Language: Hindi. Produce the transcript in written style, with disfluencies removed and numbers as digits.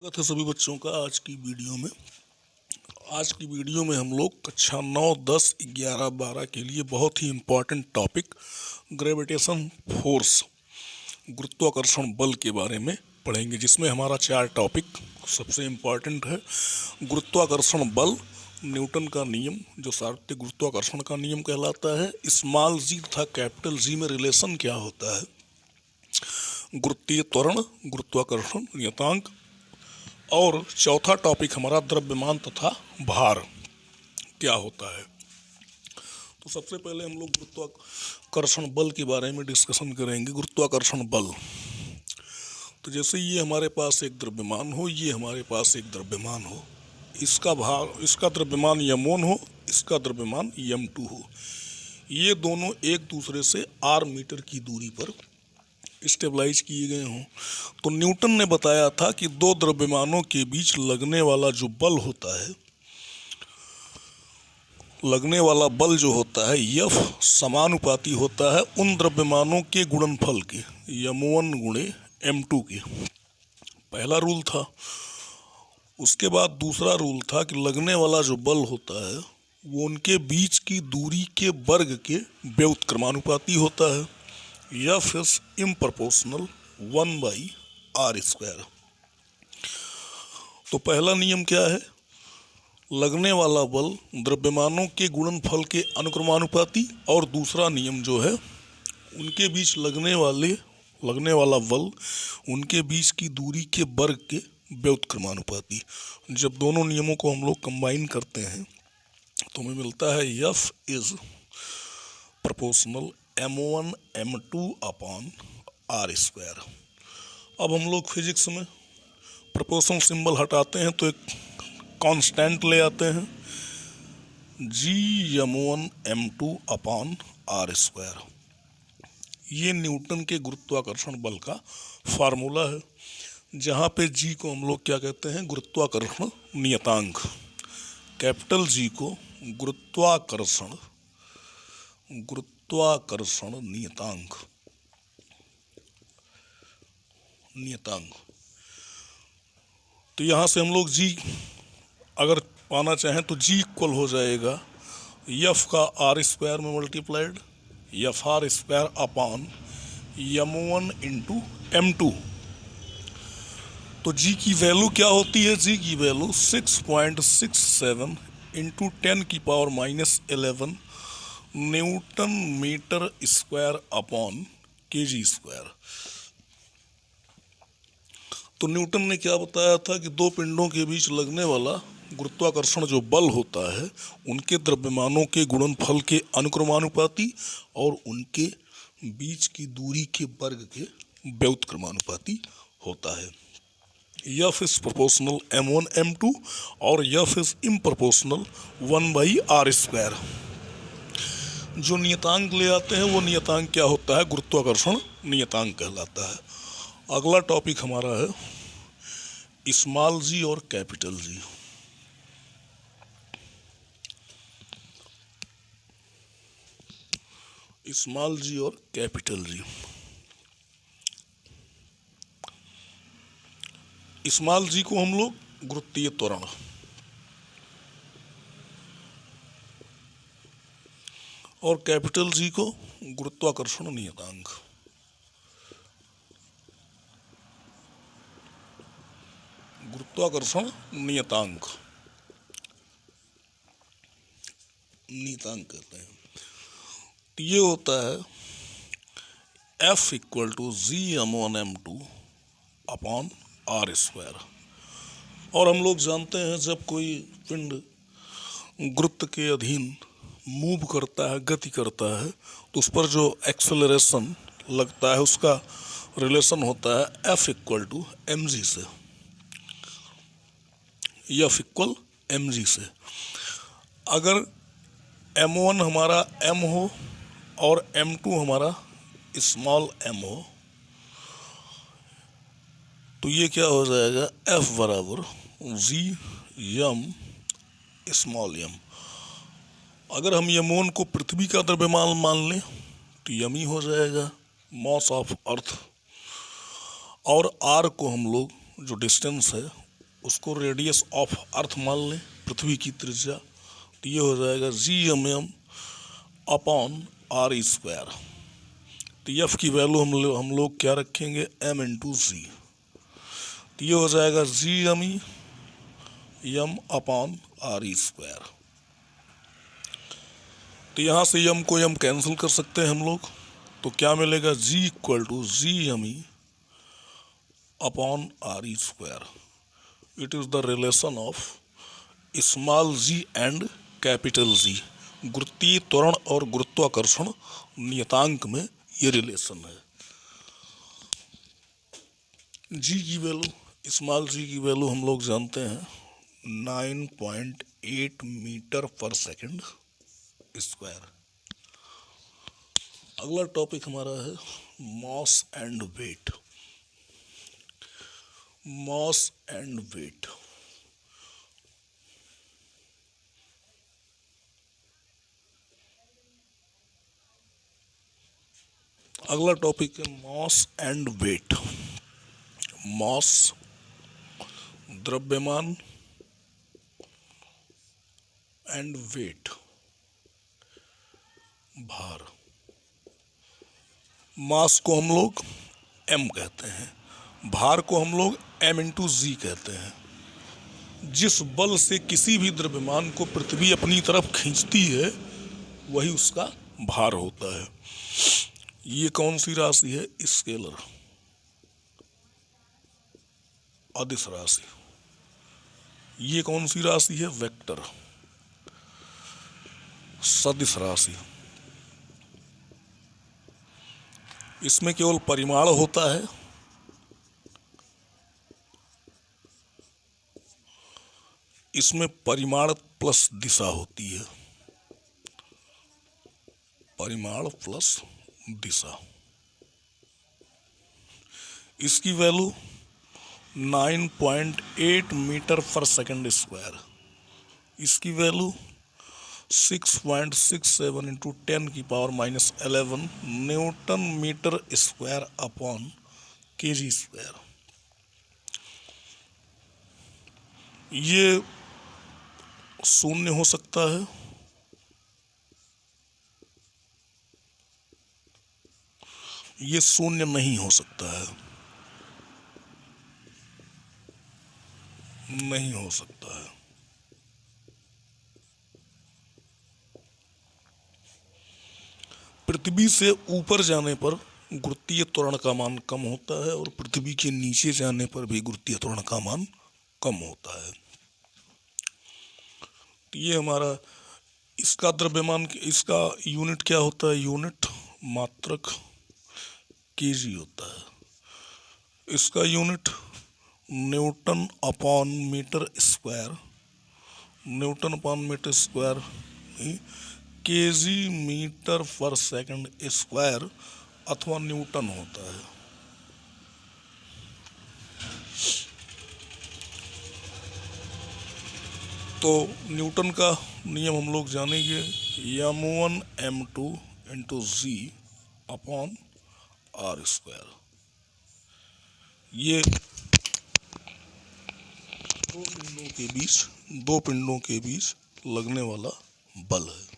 स्वागत है सभी बच्चों का आज की वीडियो में हम लोग कक्षा 9, 10, 11, 12 के लिए बहुत ही इम्पोर्टेंट टॉपिक ग्रेविटेशन फोर्स गुरुत्वाकर्षण बल के बारे में पढ़ेंगे, जिसमें हमारा 4 टॉपिक सबसे इम्पोर्टेंट है गुरुत्वाकर्षण बल, न्यूटन का नियम जो सार्वत्रिक गुरुत्वाकर्षण का नियम कहलाता है, स्मॉल जी तथा कैपिटल जी में रिलेशन क्या होता है, गुरुत्वीय त्वरण, गुरुत्वाकर्षण नियतांक, और चौथा टॉपिक हमारा द्रव्यमान तथा भार क्या होता है। तो सबसे पहले हम लोग गुरुत्वाकर्षण बल के बारे में डिस्कशन करेंगे। गुरुत्वाकर्षण बल, तो जैसे ये हमारे पास एक द्रव्यमान हो, ये हमारे पास एक द्रव्यमान हो, इसका भार, इसका द्रव्यमान m1 हो, इसका द्रव्यमान m2 हो, ये दोनों एक दूसरे से r मीटर की दूरी पर स्टेबलाइज किए गए हों, तो न्यूटन ने बताया था कि दो द्रव्यमानों के बीच लगने वाला जो बल होता है, लगने वाला बल जो होता है F समानुपाती होता है उन द्रव्यमानों के गुणनफल के, m1 गुणे m2 के। पहला रूल था। उसके बाद दूसरा रूल था कि लगने वाला जो बल होता है वो उनके बीच की दूरी के वर्ग के व्युत्क्रमानुपाती होता है, F is improportional 1/r²। तो पहला नियम क्या है, लगने वाला बल द्रव्यमानों के गुणनफल के अनुक्रमानुपाती, और दूसरा नियम जो है उनके बीच लगने वाला बल उनके बीच की दूरी के वर्ग के व्युत्क्रमानुपाती। जब दोनों नियमों को हम लोग कंबाइन करते हैं तो हमें मिलता है F is proportional m1 m2 upon r²। अब हम लोग फिजिक्स में प्रोपोर्शन सिंबल हटाते हैं तो एक कांस्टेंट ले आते हैं, g m1 m2 upon r²। ये न्यूटन के गुरुत्वाकर्षण बल का फार्मूला है, जहाँ पे g को हम लोग क्या कहते हैं, गुरुत्वाकर्षण नियतांक, कैपिटल G को गुरुत्वाकर्षण नियतांक। तो यहाँ से हम लोग G अगर पाना चाहें तो G इक्वल हो जाएगा F का r² में multiplied FR² upon m1 into m2। तो G की वैल्यू क्या होती है, G की value 6.67 into 10⁻11 newton metre square upon kg²। तो न्यूटन ने क्या बताया था कि दो पिंडों के बीच लगने वाला गुरुत्वाकर्षण जो बल होता है उनके द्रव्यमानों के गुणनफल के अनुक्रमानुपाती और उनके बीच की दूरी के वर्ग के व्युत्क्रमानुपाती होता है। F is proportional m1 m2 और F is improportional 1/r²। जो नियतांक ले आते हैं वो नियतांक क्या होता है, गुरुत्वाकर्षण नियतांक कहलाता है। अगला टॉपिक हमारा है स्मॉल जी और कैपिटल जी। स्मॉल जी और कैपिटल जी। स्मॉल जी को हम लोग गुरुत्वीय त्वरण और कैपिटल जी को गुरुत्वाकर्षण नियतांक। गुरुत्वाकर्षण नियतांक कहते हैं। तो ये होता है F equal to g m1 m2 upon r²। और हम लोग जानते हैं जब कोई पिंड गुरुत्व के अधीन मूव करता है, गति करता है, तो उस पर जो एक्सेलरेशन लगता है उसका रिलेशन होता है F इक्वल टू mg से, F इक्वल mg से। अगर m1 हमारा m हो और m2 हमारा स्मॉल m हो तो ये क्या हो जाएगा, F बराबर g m स्मॉल m। अगर हम m1 को पृथ्वी का द्रव्यमान मान लें तो m ही हो जाएगा, मास ऑफ अर्थ, और r को हम लोग जो डिस्टेंस है उसको रेडियस ऑफ अर्थ मान लें, पृथ्वी की त्रिज्या, तो ये हो जाएगा Gmm अपॉन r स्क्वायर। तो एफ की वैल्यू हम लोग क्या रखेंगे, m इंटू जी। तो ये हो जाएगा Gm m upon r square. तो यहाँ से m को m कैंसिल कर सकते हैं हम लोग, तो क्या मिलेगा, G equal to Gm upon r square. It is the relation of small g and capital G। गुरुत्वीय त्वरण और गुरुत्वाकर्षण नियतांक में ये रिलेशन है। g की वैल्यू, स्मॉल g की वैल्यू हम लोग जानते हैं 9.8 मीटर पर सेकंड स्क्वायर। अगला टॉपिक हमारा है mass and weight. Mass and weight, अगला टॉपिक है मास एंड वेट। मास द्रव्यमान एंड वेट भार। मास को हम लोग m कहते हैं, भार को हम लोग m इंटू जी कहते हैं। जिस बल से किसी भी द्रव्यमान को पृथ्वी अपनी तरफ खींचती है वही उसका भार होता है। ये कौन सी राशि है, स्केलर, अदिश राशि। ये कौन सी राशि है, वेक्टर, सदिश राशि। इसमें केवल परिमाण होता है, इसमें परिमाण प्लस दिशा होती है, परिमाण प्लस दिशा। इसकी वैल्यू 9.8 मीटर पर सेकंड स्क्वायर। इसकी वैल्यू 6.67 इंटू 10 की power minus 11 newton metre square upon KG square. ये शून्य हो सकता है, ये शून्य नहीं हो सकता है, नहीं हो सकता है। पृथ्वी से ऊपर जाने पर गुरुत्वीय त्वरण का मान कम होता है और पृथ्वी के नीचे जाने पर भी गुरुत्वीय त्वरण का मान कम होता है। तो ये हमारा, इसका द्रव्यमान, इसका यूनिट क्या होता है, यूनिट मात्रक केजी होता है। इसका unit newton upon metre square, newton upon metre square KG metre पर सेकंड स्क्वायर अथवा न्यूटन होता है। तो न्यूटन का नियम हम लोग जानेंगे, m1 m2 into G upon R square. ये दो पिंडों के बीच लगने वाला बल है।